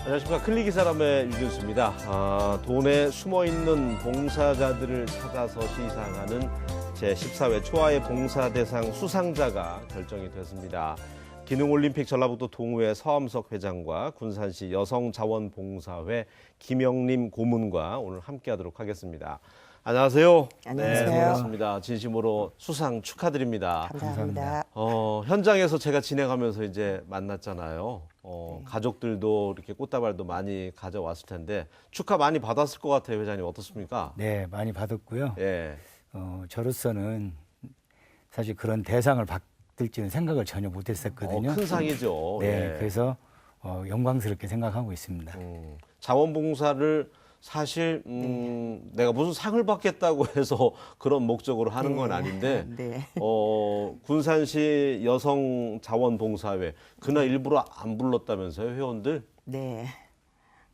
안녕하십니까. 클릭이사람의 유준수입니다. 돈에 숨어있는 봉사자들을 찾아서 시상하는 제14회 초하의 봉사대상 수상자가 결정이 됐습니다. 기능올림픽 전라북도 동호회 서암석 회장과 군산시 여성자원봉사회 김영림 고문과 오늘 함께하도록 하겠습니다. 안녕하세요. 안녕하세요. 네, 반갑습니다. 진심으로 수상 축하드립니다. 감사합니다. 현장에서 제가 진행하면서 이제 만났잖아요. 가족들도 이렇게 꽃다발도 많이 가져왔을 텐데 축하 많이 받았을 것 같아요, 회장님. 어떻습니까? 네, 많이 받았고요. 예. 저로서는 사실 그런 대상을 받을지는 생각을 전혀 못했었거든요. 큰 상이죠. 네, 예. 그래서 영광스럽게 생각하고 있습니다. 자원봉사를 사실 내가 무슨 상을 받겠다고 해서 그런 목적으로 하는 건 아닌데 네. 군산시 여성자원봉사회 그날 일부러 안 불렀다면서요, 회원들? 네.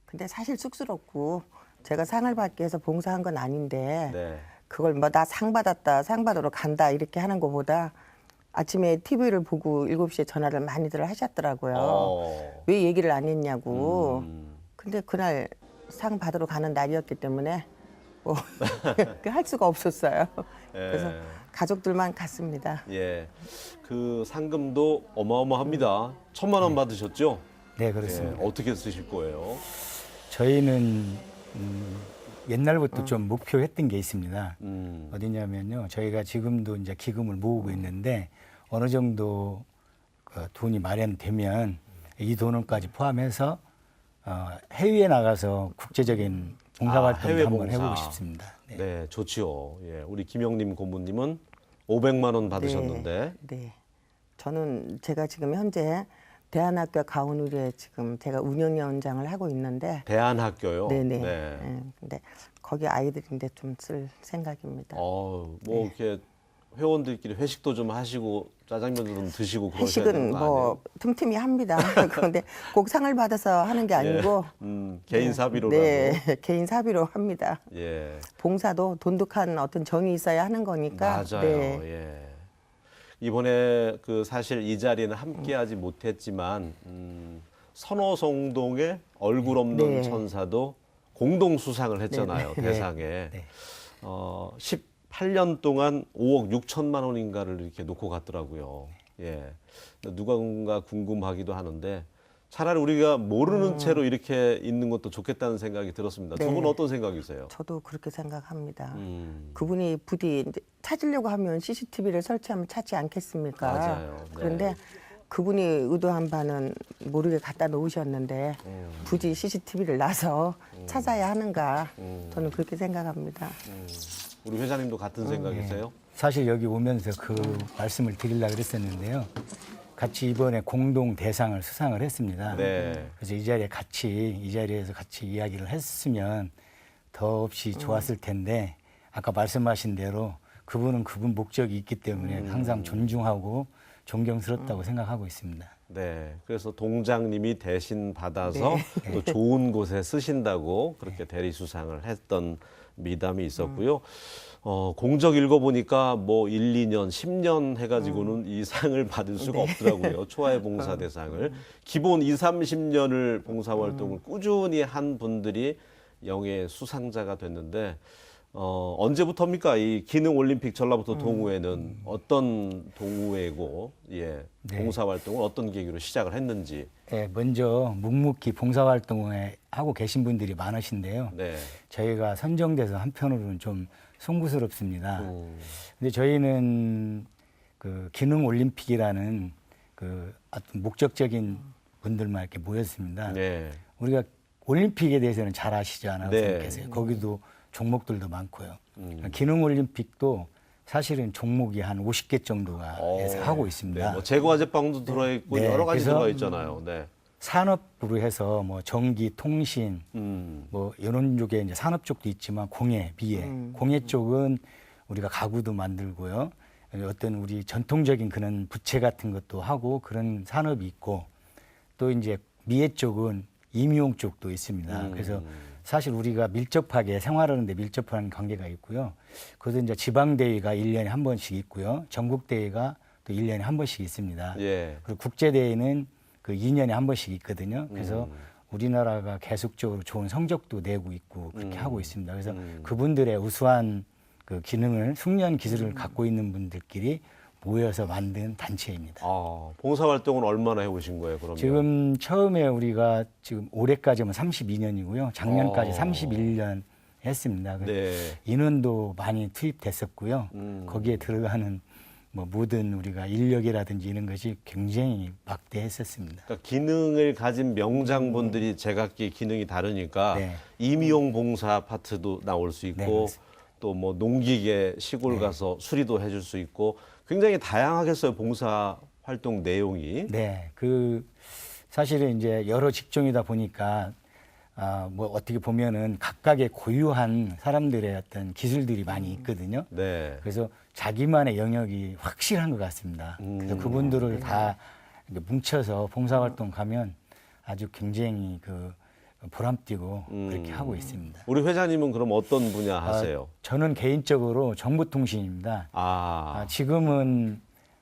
근데 사실 쑥스럽고 제가 상을 받기 위해서 봉사한 건 아닌데 네. 그걸 뭐 나 상 받았다, 상 받으러 간다 이렇게 하는 것보다 아침에 TV를 보고 7시에 전화를 많이들 하셨더라고요. 왜 얘기를 안 했냐고. 근데 그날 상 받으러 가는 날이었기 때문에 뭐 할 수가 없었어요. 그래서 가족들만 갔습니다. 예. 그 상금도 어마어마합니다. 1,000만 원 받으셨죠? 네, 그렇습니다. 예. 어떻게 쓰실 거예요? 저희는 옛날부터 좀 목표했던 게 있습니다. 어디냐면요, 저희가 지금도 이제 기금을 모으고 있는데 어느 정도 그 돈이 마련되면 이 돈을까지 포함해서 해외에 나가서 국제적인 봉사활동을 해외 한번 봉사. 해보고 싶습니다. 네. 네, 좋지요. 예. 우리 김영림 고문님은 500만 원 받으셨는데. 네. 저는 제가 지금 현재 대한학교 가온의료에 지금 제가 운영위원장을 하고 있는데 대안학교요. 네네. 네. 네. 근데 거기 아이들인데 좀 쓸 생각입니다. 뭐 네. 이렇게 회원들끼리 회식도 좀 하시고 짜장면도 좀 드시고 그러셔야 되는 회식은 거 뭐 아니에요? 틈틈이 합니다. 그런데 꼭 상을 받아서 하는 게 아니고 개인 네. 사비로라도. 네, 개인 사비로 합니다. 예. 봉사도 돈독한 어떤 정이 있어야 하는 거니까. 맞아요. 네. 예. 이번에 그 사실 이 자리는 함께하지 못했지만 선호송동의 얼굴 없는 네. 천사도 공동 수상을 했잖아요. 네. 대상에. 네. 18년 동안 5억 6천만 원인가를 이렇게 놓고 갔더라고요. 예. 누군가 궁금하기도 하는데 차라리 우리가 모르는 채로 이렇게 있는 것도 좋겠다는 생각이 들었습니다. 두 네. 분 어떤 생각이세요? 저도 그렇게 생각합니다. 그분이 부디 이제 찾으려고 하면 CCTV를 설치하면 찾지 않겠습니까? 맞아요. 네. 그런데 그분이 의도한 바는 모르게 갖다 놓으셨는데 굳이 CCTV를 놔서 찾아야 하는가? 저는 그렇게 생각합니다. 우리 회장님도 같은 생각이세요? 사실 여기 오면서 그 말씀을 드리려고 그랬었는데요. 같이 이번에 공동 대상을 수상을 했습니다. 네. 그래서 이 자리에서 같이 이야기를 했으면 더없이 좋았을 텐데 아까 말씀하신 대로 그분은 그분 목적이 있기 때문에 항상 존중하고 존경스럽다고 생각하고 있습니다. 네. 그래서 동장님이 대신 받아서 또 좋은 곳에 쓰신다고 그렇게 대리 수상을 했던 미담이 있었고요. 공적 읽어보니까 뭐 1, 2년, 10년 해가지고는 이 상을 받을 수가 없더라고요. 초하의 봉사 대상을. 기본 2, 30년을 봉사활동을 꾸준히 한 분들이 영예 수상자가 됐는데 언제부터입니까? 이 기능올림픽 전라북도 동호회는 어떤 동호회고, 예, 네. 봉사활동을 어떤 계기로 시작을 했는지. 네, 먼저 묵묵히 봉사활동을 하고 계신 분들이 많으신데요. 네. 저희가 선정돼서 한편으로는 좀 송구스럽습니다. 근데 저희는 그 기능올림픽이라는 그 어떤 목적적인 분들만 이렇게 모였습니다. 네. 우리가 올림픽에 대해서는 잘 아시죠, 아나운서님께서. 네. 거기도 종목들도 많고요. 기능올림픽도 사실은 종목이 한 50개 정도가 해서 하고 있습니다. 네, 뭐 제과제빵도 들어있고 네, 여러 가지 그래서 들어가 있잖아요. 네. 산업으로 해서 뭐 전기, 통신, 뭐 이런 쪽에 이제 산업 쪽도 있지만 공예, 미예. 공예 쪽은 우리가 가구도 만들고요. 어떤 우리 전통적인 그런 부채 같은 것도 하고 그런 산업이 있고 또 이제 미예 쪽은 임용 쪽도 있습니다. 그래서 사실 우리가 밀접하게 생활하는데 밀접한 관계가 있고요. 그것도 이제 지방대회가 1년에 한 번씩 있고요. 전국대회가 또 1년에 한 번씩 있습니다. 예. 그리고 국제대회는 그 2년에 한 번씩 있거든요. 그래서 우리나라가 계속적으로 좋은 성적도 내고 있고 그렇게 하고 있습니다. 그래서 그분들의 우수한 그 기능을 숙련 기술을 갖고 있는 분들끼리 모여서 만든 단체입니다. 아, 봉사활동은 얼마나 해오신 거예요, 그러면? 지금 처음에 우리가 지금 올해까지면 32년이고요. 작년까지 31년 했습니다. 네. 인원도 많이 투입됐었고요. 거기에 들어가는 뭐 모든 우리가 인력이라든지 이런 것이 굉장히 막대했었습니다. 그러니까 기능을 가진 명장분들이 제각기 기능이 다르니까 네. 임의용 봉사 파트도 나올 수 네, 있고 그렇습니다. 또 뭐 농기계 시골 가서 수리도 해줄 수 있고 굉장히 다양하겠어요, 봉사 활동 내용이. 네, 그 사실은 이제 여러 직종이다 보니까 뭐 어떻게 보면은 각각의 고유한 사람들의 어떤 기술들이 많이 있거든요. 네. 그래서 자기만의 영역이 확실한 것 같습니다. 그래서 그분들을 다 이렇게 뭉쳐서 봉사활동 가면 아주 굉장히 그 보람뛰고 그렇게 하고 있습니다. 우리 회장님은 그럼 어떤 분야 하세요? 저는 개인적으로 정보통신입니다. 지금은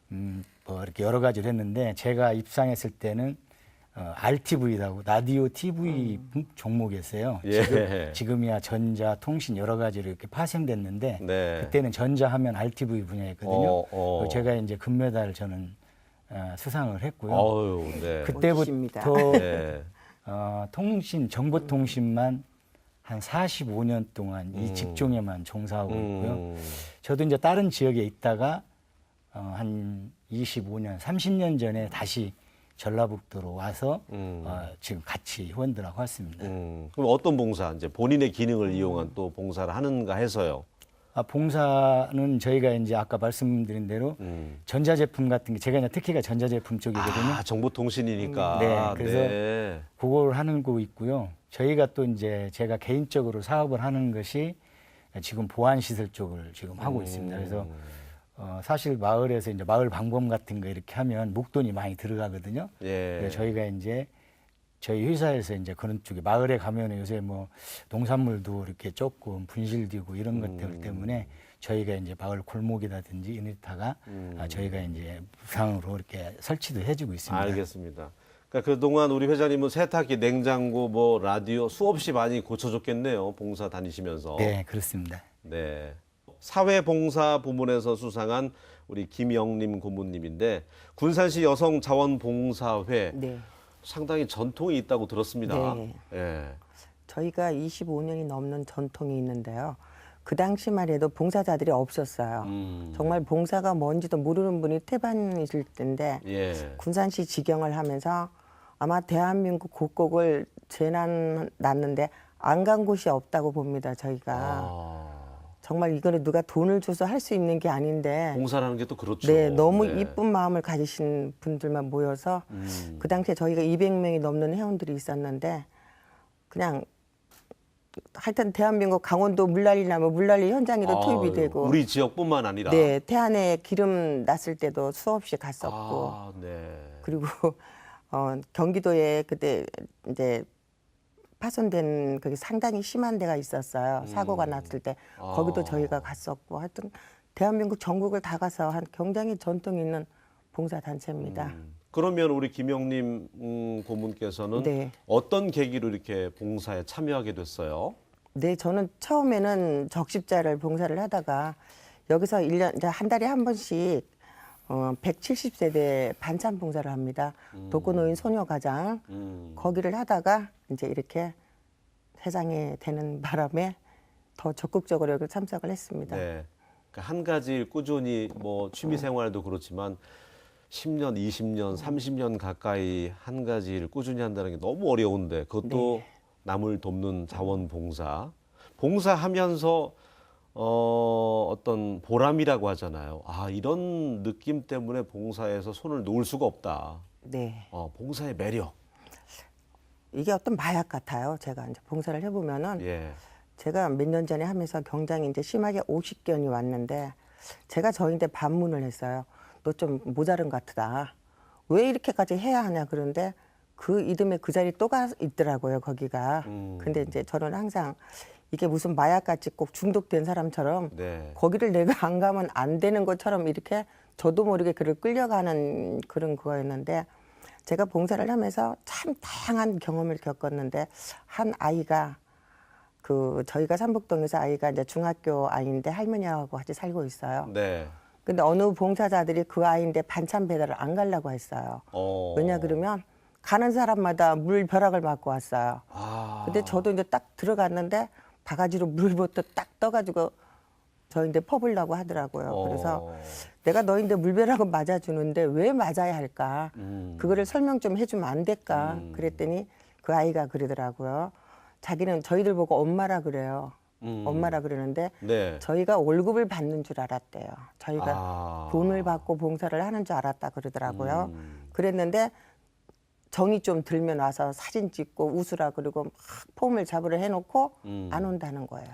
뭐 이렇게 여러 가지를 했는데 제가 입상했을 때는 RTV라고 라디오 TV 종목이었어요. 예. 지금이야 전자, 통신 여러 가지로 이렇게 파생됐는데 네. 그때는 전자하면 RTV 분야였거든요. 그리고 제가 이제 금메달 저는 수상을 했고요. 어유, 네. 그때부터 네. 통신, 정보통신만 한 45년 동안 이 직종에만 종사하고 있고요. 저도 이제 다른 지역에 있다가 한 25년, 30년 전에 다시 전라북도로 와서 지금 같이 회원들하고 왔습니다. 그럼 어떤 봉사, 이제 본인의 기능을 이용한 또 봉사를 하는가 해서요? 봉사는 저희가 이제 아까 말씀드린 대로 전자제품 같은 게 제가 이제 특히가 전자제품 쪽이거든요. 정보통신이니까. 네, 그래서 네. 그걸 하는 거 있고요. 저희가 또 이제 제가 개인적으로 사업을 하는 것이 지금 보안시설 쪽을 지금 하고 있습니다. 그래서 사실 마을에서 이제 마을 방범 같은 거 이렇게 하면 목돈이 많이 들어가거든요. 예. 그래서 저희가 이제 저희 회사에서 이제 그런 쪽에 마을에 가면 요새 뭐 농산물도 이렇게 조금 분실되고 이런 것들 때문에 저희가 이제 마을 골목이라든지 이네타가 저희가 이제 무상으로 이렇게 설치도 해주고 있습니다. 알겠습니다. 그러니까 그동안 우리 회장님은 세탁기, 냉장고, 뭐 라디오 수없이 많이 고쳐줬겠네요. 봉사 다니시면서. 네, 그렇습니다. 네. 사회봉사 부문에서 수상한 우리 김영림 고문님인데 군산시 여성자원봉사회 네. 상당히 전통이 있다고 들었습니다. 네. 예. 저희가 25년이 넘는 전통이 있는데요. 그 당시만 해도 봉사자들이 없었어요. 정말 봉사가 뭔지도 모르는 분이 태반이실 텐데 예. 군산시 지경을 하면서 아마 대한민국 곳곳을 재난 났는데 안 간 곳이 없다고 봅니다. 저희가. 정말 이거는 누가 돈을 줘서 할 수 있는 게 아닌데 봉사라는 게 또 그렇죠. 네, 너무 네. 이쁜 마음을 가지신 분들만 모여서 그 당시에 저희가 200명이 넘는 회원들이 있었는데 그냥 하여튼 대한민국 강원도 물난리 나면 물난리 현장에도 투입이 되고 우리 지역뿐만 아니라. 네, 태안에 기름 났을 때도 수없이 갔었고 네. 그리고 경기도에 그때 이제 파손된 그게 상당히 심한 데가 있었어요. 사고가 났을 때 거기도 저희가 갔었고 하여튼 대한민국 전국을 다 가서 한 굉장히 전통 있는 봉사 단체입니다. 그러면 우리 김영림 고문께서는 네. 어떤 계기로 이렇게 봉사에 참여하게 됐어요? 네, 저는 처음에는 적십자를 봉사를 하다가 여기서 1년 이제 한 달에 한 번씩 170세대 반찬 봉사를 합니다. 독거노인 소녀가장 거기를 하다가 이제 이렇게 회장이 되는 바람에 더 적극적으로 여기 참석을 했습니다. 네. 그러니까 한 가지 일 꾸준히 뭐 취미 생활도 그렇지만 10년, 20년, 30년 가까이 한 가지 일을 꾸준히 한다는 게 너무 어려운데 그것도 남을 돕는 자원봉사. 봉사하면서 어떤 보람이라고 하잖아요. 이런 느낌 때문에 봉사에서 손을 놓을 수가 없다. 네. 봉사의 매력. 이게 어떤 마약 같아요. 제가 이제 봉사를 해보면은 예. 제가 몇 년 전에 하면서 경장이 이제 심하게 50견이 왔는데 제가 저희한테 반문을 했어요. 너 좀 모자른 것 같다. 왜 이렇게까지 해야 하냐 그런데 그 이듬해 그 자리 또 가 있더라고요. 거기가. 근데 이제 저는 항상 이게 무슨 마약같이 꼭 중독된 사람처럼 네. 거기를 내가 안 가면 안 되는 것처럼 이렇게 저도 모르게 그를 끌려가는 그런 거였는데 제가 봉사를 하면서 참 다양한 경험을 겪었는데 한 아이가 저희가 삼북동에서 아이가 이제 중학교 아이인데 할머니하고 같이 살고 있어요. 네. 근데 어느 봉사자들이 그 아이인데 반찬 배달을 안 가려고 했어요. 왜냐 그러면 가는 사람마다 물 벼락을 맞고 왔어요. 근데 저도 이제 딱 들어갔는데 바가지로 물부터 딱 떠가지고 저인데 퍼보려고 하더라고요. 그래서 내가 너인데 물벼락은 맞아주는데 왜 맞아야 할까? 그거를 설명 좀 해주면 안 될까? 그랬더니 그 아이가 그러더라고요. 자기는 저희들 보고 엄마라 그래요. 엄마라 그러는데 네. 저희가 월급을 받는 줄 알았대요. 저희가 돈을 받고 봉사를 하는 줄 알았다 그러더라고요. 그랬는데 정이 좀 들면 와서 사진 찍고 웃으라 그러고 막 폼을 잡으려 해놓고 안 온다는 거예요.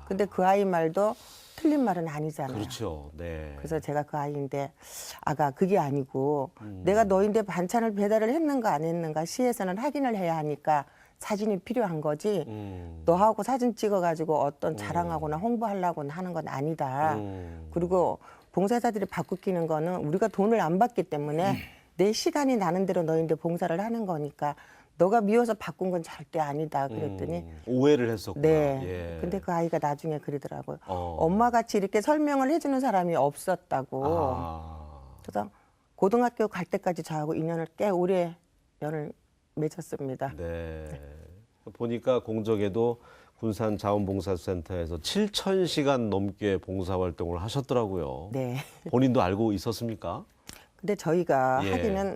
근데 그 아이 말도 틀린 말은 아니잖아요. 그렇죠. 네. 그래서 제가 그 아이인데 아가 그게 아니고 내가 너인데 반찬을 배달을 했는가 안 했는가 시에서는 확인을 해야 하니까 사진이 필요한 거지 너하고 사진 찍어가지고 어떤 자랑하거나 홍보하려고 하는 건 아니다. 그리고 봉사자들이 바꾸기는 거는 우리가 돈을 안 받기 때문에 내 시간이 나는 대로 너인데 봉사를 하는 거니까 너가 미워서 바꾼 건 절대 아니다. 그랬더니 오해를 했었구나. 네. 예. 근데 그 아이가 나중에 그러더라고요. 엄마같이 이렇게 설명을 해주는 사람이 없었다고. 그래서 고등학교 갈 때까지 저하고 인연을 꽤 오래 연을 맺었습니다. 네. 보니까 공적에도 군산 자원봉사센터에서 7,000시간 넘게 봉사활동을 하셨더라고요. 네. 본인도 알고 있었습니까? 근데 저희가 예. 하기는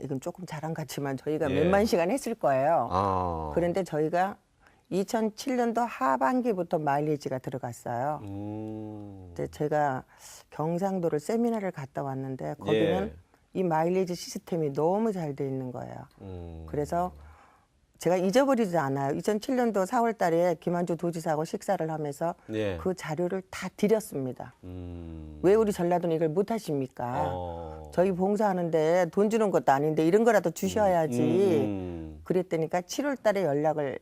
이건 조금 자랑 같지만 저희가 예. 몇만 시간 했을 거예요. 그런데 저희가 2007년도 하반기부터 마일리지가 들어갔어요. 근데 제가 경상도를 세미나를 갔다 왔는데 거기는 예. 이 마일리지 시스템이 너무 잘 돼 있는 거예요. 그래서 제가 잊어버리지 않아요. 2007년도 4월 달에 김한주 도지사하고 식사를 하면서 예. 그 자료를 다 드렸습니다. 왜 우리 전라도는 이걸 못 하십니까? 저희 봉사하는데 돈 주는 것도 아닌데 이런 거라도 주셔야지. 그랬더니까 7월 달에 연락을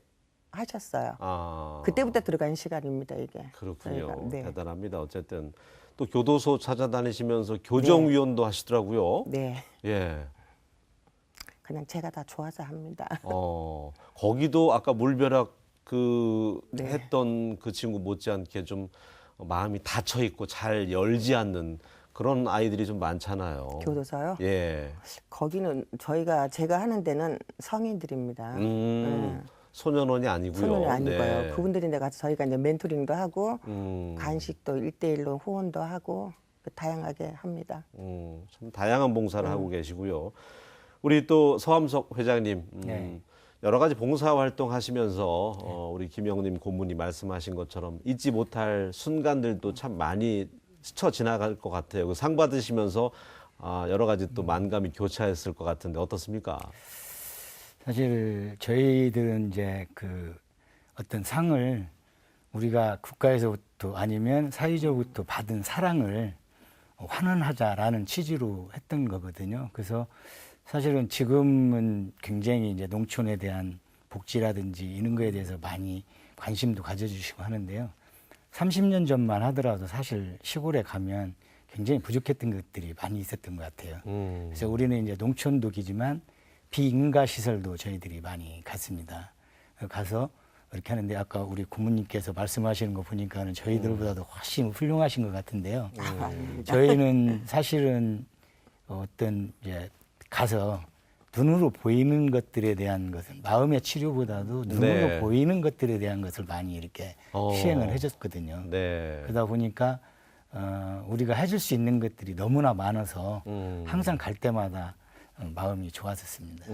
하셨어요. 그때부터 들어간 시간입니다, 이게. 그렇군요. 저희가. 네. 대단합니다. 어쨌든 또 교도소 찾아다니시면서 교정위원도 하시더라고요. 네. 예. 그냥 제가 다 좋아서 합니다. 거기도 아까 물벼락 네. 했던 그 친구 못지않게 좀 마음이 닫혀 있고 잘 열지 않는 그런 아이들이 좀 많잖아요. 교도소요? 예. 거기는 제가 하는 데는 성인들입니다. 소년원이 아니고요. 소년이 아니고요. 네. 그분들인데 가서 저희가 이제 멘토링도 하고 간식도 1대1로 후원도 하고 다양하게 합니다. 참 다양한 봉사를 하고 계시고요. 우리 또 서함석 회장님, 네. 여러 가지 봉사 활동 하시면서 우리 김영림 고문이 말씀하신 것처럼 잊지 못할 순간들도 참 많이 스쳐 지나갈 것 같아요. 그 상 받으시면서 여러 가지 또 만감이 교차했을 것 같은데 어떻습니까? 사실 저희들은 이제 그 어떤 상을 우리가 국가에서부터 아니면 사회적으로부터 받은 사랑을 환원하자라는 취지로 했던 거거든요. 그래서 사실은 지금은 굉장히 이제 농촌에 대한 복지라든지 이런 거에 대해서 많이 관심도 가져주시고 하는데요. 30년 전만 하더라도 사실 시골에 가면 굉장히 부족했던 것들이 많이 있었던 것 같아요. 그래서 우리는 이제 농촌도기지만 비인가 시설도 저희들이 많이 갔습니다. 가서 이렇게 하는데 아까 우리 고모님께서 말씀하시는 거 보니까는 저희들보다도 훨씬 훌륭하신 것 같은데요. 저희는 사실은 어떤 이제 가서 눈으로 보이는 것들에 대한 것은 마음의 치료보다도 눈으로 네. 보이는 것들에 대한 것을 많이 이렇게 시행을 해줬거든요. 네. 그러다 보니까 우리가 해줄 수 있는 것들이 너무나 많아서 항상 갈 때마다 마음이 좋았었습니다.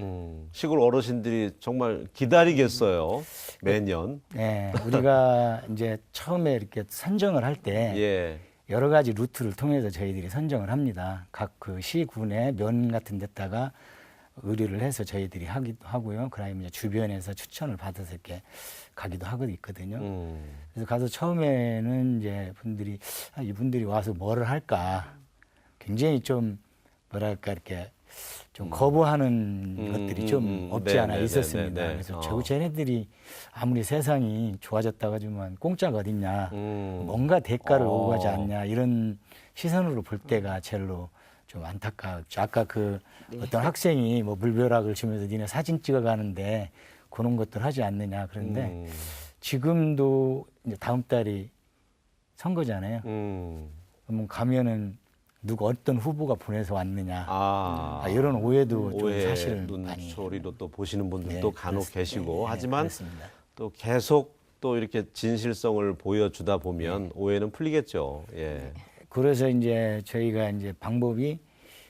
시골 어르신들이 정말 기다리겠어요. 매년. 네, 우리가 이제 처음에 이렇게 선정을 할 때 예. 여러 가지 루트를 통해서 저희들이 선정을 합니다. 각 그 시군의 면 같은 데다가 의뢰를 해서 저희들이 하기도 하고요. 그다음에 이제 주변에서 추천을 받아서 이렇게 가기도 하고 있거든요. 그래서 가서 처음에는 이제 분들이 이분들이 와서 뭐를 할까 굉장히 좀 뭐랄까 이렇게 좀 거부하는 것들이 좀 없지 않아 있었습니다. 그래서 결국 쟤네들이 아무리 세상이 좋아졌다고 하지만 공짜가 어딨냐, 뭔가 대가를 요구하지 않냐 이런 시선으로 볼 때가 제일로 좀 안타깝죠. 아까 어떤 학생이 뭐 물벼락을 치면서 니네 사진 찍어 가는데 그런 것들 하지 않느냐 그런데 지금도 이제 다음 달이 선거잖아요. 그러면 가면은 어떤 후보가 보내서 왔느냐 이런 오해도 좀 오해 사실은 많이 눈초리로 또 보시는 분들도 네, 간혹 그렇습니다. 계시고 네, 하지만 그렇습니다. 또 계속 또 이렇게 진실성을 보여주다 보면 오해는 풀리겠죠. 예. 그래서 이제 저희가 이제 방법이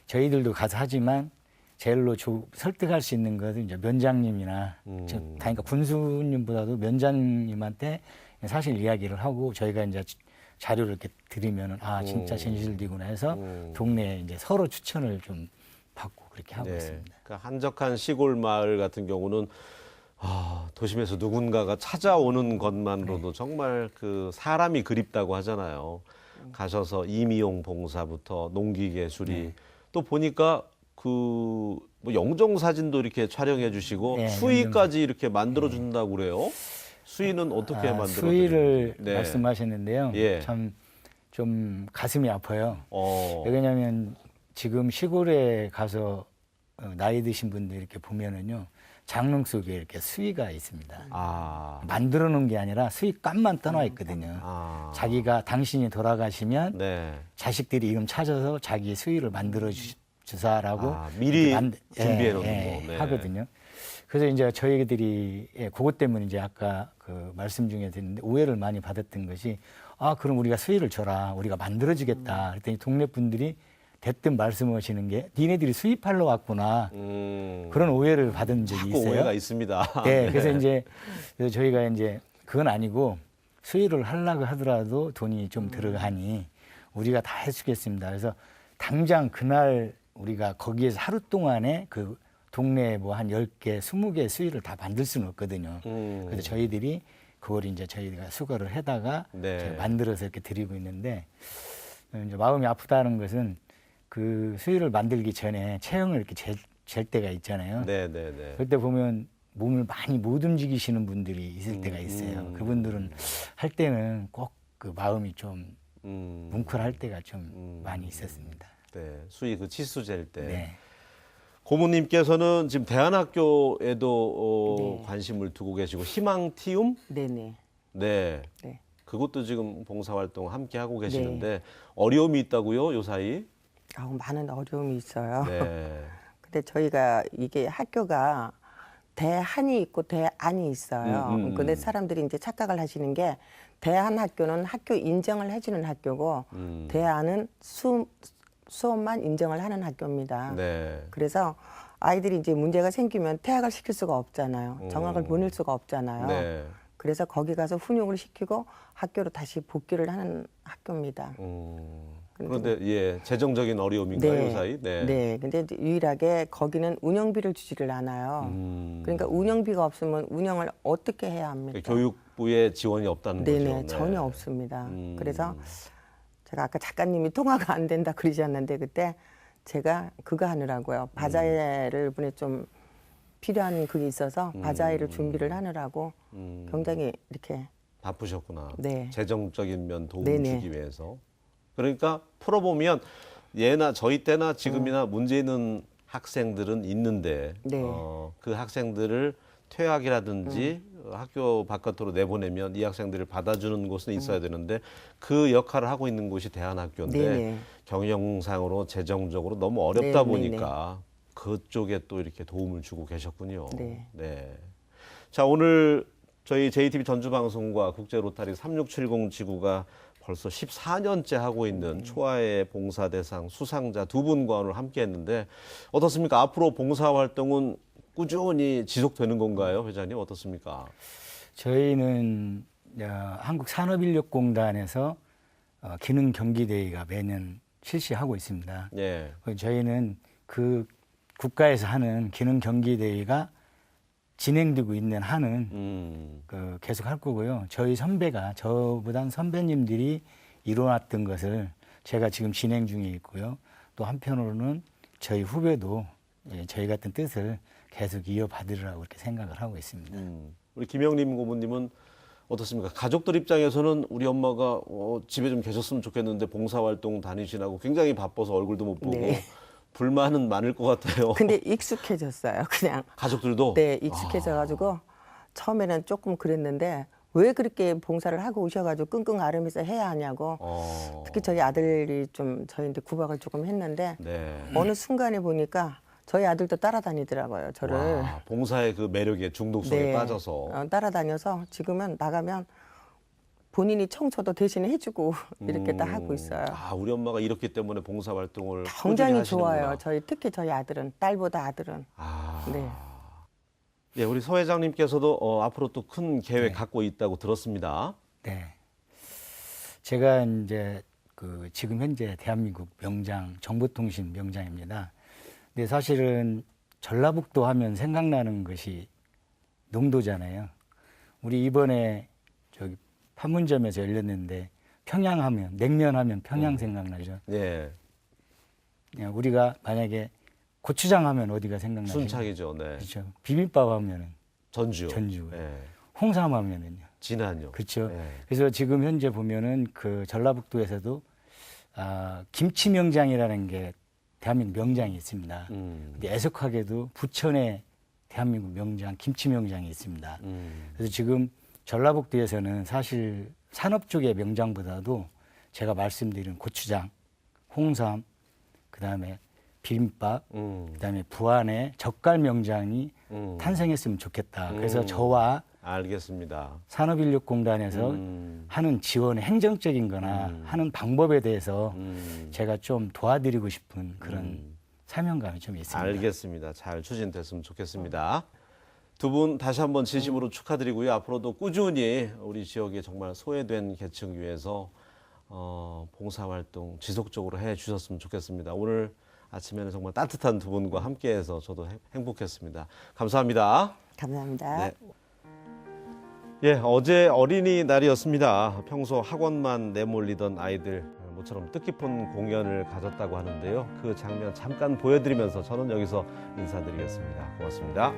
저희들도 가서 하지만 제일로 설득할 수 있는 것은 이제 면장님이나 그러니까 군수님보다도 면장님한테 사실 이야기를 하고 저희가 이제 자료를 이렇게 드리면은 진짜 진실되구나 해서 동네에 이제 서로 추천을 좀 받고 그렇게 하고 있습니다. 그러니까 한적한 시골 마을 같은 경우는 도심에서 누군가가 찾아오는 것만으로도 정말 그 사람이 그립다고 하잖아요. 가셔서 임의용 봉사부터 농기계 수리 또 보니까 뭐 영정 사진도 이렇게 촬영해 주시고 수위까지 이렇게 만들어 준다고 그래요. 수위는 어떻게 만들어 드려요? 수위를 말씀하셨는데요. 예. 참 좀 가슴이 아파요. 어. 왜냐하면 지금 시골에 가서 나이 드신 분들 이렇게 보면은요. 장롱 속에 이렇게 수위가 있습니다. 만들어 놓은 게 아니라 수위값만 떠나 있거든요. 자기가 당신이 돌아가시면 네. 자식들이 이름 찾아서 자기 수위를 만들어 주사라고 미리 준비해 놓는 거. 네. 하거든요. 그래서 이제 저희들이 그것 때문에 이제 아까 그 말씀 중에 드렸는데 오해를 많이 받았던 것이 그럼 우리가 수위를 줘라. 우리가 만들어 주겠다. 그랬더니 동네 분들이 대뜸 말씀하시는 게 니네들이 수입하러 왔구나. 그런 오해를 받은 적이 있어요. 오해가 있습니다. 네, 그래서 저희가 이제 그건 아니고 수의를 하려고 하더라도 돈이 좀 들어가니 우리가 다 해주겠습니다. 그래서 당장 그날 우리가 거기에서 하루 동안에 그 동네에 뭐 한 10개, 20개 수의를 다 만들 수는 없거든요. 그래서 저희들이 그걸 이제 저희가 수거를 해다가 저희가 만들어서 이렇게 드리고 있는데 이제 마음이 아프다는 것은 그 수의를 만들기 전에 체형을 이렇게 잴 때가 있잖아요. 네네네. 그때 보면 몸을 많이 못 움직이시는 분들이 있을 때가 있어요. 그분들은 할 때는 꼭 그 마음이 좀 뭉클할 때가 좀 많이 있었습니다. 네, 수위 그 치수 잴 때. 네. 고모님께서는 지금 대안학교에도 관심을 두고 계시고 희망티움? 네네. 네. 네. 그것도 지금 봉사활동 함께 하고 계시는데 어려움이 있다고요, 요 사이? 많은 어려움이 있어요. 네. 근데 저희가 이게 학교가 대한이 있고 대안이 있어요. 근데 사람들이 이제 착각을 하시는 게 대한 학교는 학교 인정을 해주는 학교고 대안은 수업만 인정을 하는 학교입니다. 네. 그래서 아이들이 이제 문제가 생기면 퇴학을 시킬 수가 없잖아요. 정학을 보낼 수가 없잖아요. 네. 그래서 거기 가서 훈육을 시키고 학교로 다시 복귀를 하는 학교입니다. 그런데 예, 재정적인 어려움인가요, 요 사이? 네. 네. 근데 이제 유일하게 거기는 운영비를 주지를 않아요. 그러니까 운영비가 없으면 운영을 어떻게 해야 합니까? 교육부의 지원이 없다는 네네, 거죠. 네. 전혀 없습니다. 그래서 제가 아까 작가님이 통화가 안 된다 그러셨는데 그때 제가 그거 하느라고요. 바자회를 이번에 좀 필요한 그게 있어서 바자회를 준비를 하느라고 굉장히 이렇게 바쁘셨구나. 네. 재정적인 면 도움을 네네. 주기 위해서. 그러니까 풀어보면 예나 저희 때나 지금이나 문제 있는 학생들은 있는데 네. 그 학생들을 퇴학이라든지 학교 바깥으로 내보내면 이 학생들을 받아주는 곳은 있어야 되는데 그 역할을 하고 있는 곳이 대안학교인데 네네. 경영상으로 재정적으로 너무 어렵다 네, 보니까 그쪽에 또 이렇게 도움을 주고 계셨군요. 네. 자, 오늘 저희 JTB 전주방송과 국제로타리 3670 지구가 벌써 14년째 하고 있는 초아의 봉사대상 수상자 두 분과 오늘 함께 했는데 어떻습니까? 앞으로 봉사활동은 꾸준히 지속되는 건가요? 회장님 어떻습니까? 저희는 한국산업인력공단에서 기능 경기대회가 매년 실시하고 있습니다. 예. 저희는 그 국가에서 하는 기능 경기대회가 진행되고 있는 한은 계속 할 거고요. 저희 선배가 저보단 선배님들이 이뤄놨던 것을 제가 지금 진행 중에 있고요. 또 한편으로는 저희 후배도 저희 같은 뜻을 계속 이어받으리라고 이렇게 생각을 하고 있습니다. 우리 김영림 고모님은 어떻습니까? 가족들 입장에서는 우리 엄마가 집에 좀 계셨으면 좋겠는데 봉사활동 다니시라고 굉장히 바빠서 얼굴도 못 보고 네. 불만은 많을 것 같아요. 근데 익숙해졌어요. 그냥. 가족들도? 네, 익숙해져가지고 처음에는 조금 그랬는데 왜 그렇게 봉사를 하고 오셔가지고 끙끙 앓으면서 해야 하냐고. 특히 저희 아들이 좀 저희한테 구박을 조금 했는데 네. 어느 순간에 보니까 저희 아들도 따라다니더라고요. 저를. 와, 봉사의 그 매력에 중독성에 네. 빠져서. 따라다녀서 지금은 나가면 본인이 청소도 대신에 해주고 이렇게 다 하고 있어요. 아, 우리 엄마가 이렇기 때문에 봉사활동을 굉장히 꾸준히 좋아요. 하시는구나. 특히 저희 아들은 딸보다 아들은. 아. 네. 예, 우리 서 회장님께서도 앞으로 또 큰 계획 네. 갖고 있다고 들었습니다. 네. 제가 이제 지금 현재 대한민국 명장, 정보통신 명장입니다. 근데 사실은 전라북도 하면 생각나는 것이 농도잖아요. 우리 이번에 저기 판문점에서 열렸는데 평양하면, 냉면하면 평양 생각나죠. 예, 그냥 우리가 만약에 고추장 하면 어디가 생각나죠? 순창이죠. 네. 그렇죠. 비빔밥 하면은 전주. 전주. 예. 홍삼 하면은요. 진안요. 그렇죠. 예. 그래서 지금 현재 보면은 그 전라북도에서도 김치 명장이라는 게 대한민국 명장이 있습니다. 근데 애석하게도 부천에 대한민국 명장, 김치 명장이 있습니다. 그래서 지금 전라북도에서는 사실 산업 쪽의 명장보다도 제가 말씀드린 고추장, 홍삼, 그다음에 비빔밥, 그다음에 부안의 젓갈 명장이 탄생했으면 좋겠다. 그래서 저와 알겠습니다. 산업인력공단에서 하는 지원의 행정적인 거나 하는 방법에 대해서 제가 좀 도와드리고 싶은 그런 사명감이 좀 있습니다. 알겠습니다. 잘 추진됐으면 좋겠습니다. 두 분 다시 한번 진심으로 축하드리고요. 앞으로도 꾸준히 우리 지역에 정말 소외된 계층 위해서 봉사활동 지속적으로 해 주셨으면 좋겠습니다. 오늘 아침에는 정말 따뜻한 두 분과 함께해서 저도 행복했습니다. 감사합니다. 감사합니다. 네. 예, 어제 어린이날이었습니다. 평소 학원만 내몰리던 아이들 모처럼 뜻깊은 공연을 가졌다고 하는데요. 그 장면 잠깐 보여드리면서 저는 여기서 인사드리겠습니다. 고맙습니다.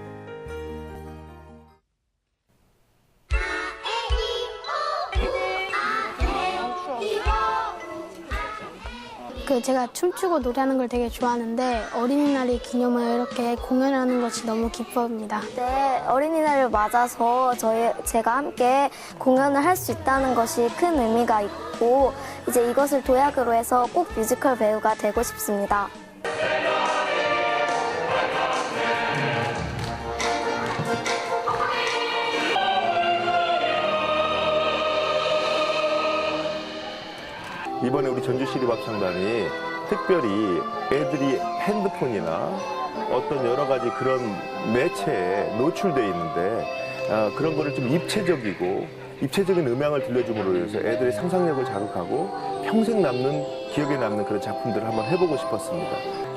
제가 춤추고 노래하는 걸 되게 좋아하는데 어린이날이 기념을 이렇게 공연하는 것이 너무 기쁩니다. 네, 어린이날을 맞아서 제가 함께 공연을 할 수 있다는 것이 큰 의미가 있고 이제 이것을 도약으로 해서 꼭 뮤지컬 배우가 되고 싶습니다. 이번에 우리 전주시립합창단이 특별히 애들이 핸드폰이나 어떤 여러 가지 그런 매체에 노출돼 있는데 그런 거를 좀 입체적인 음향을 들려줌으로 해서 애들의 상상력을 자극하고 평생 기억에 남는 그런 작품들을 한번 해보고 싶었습니다.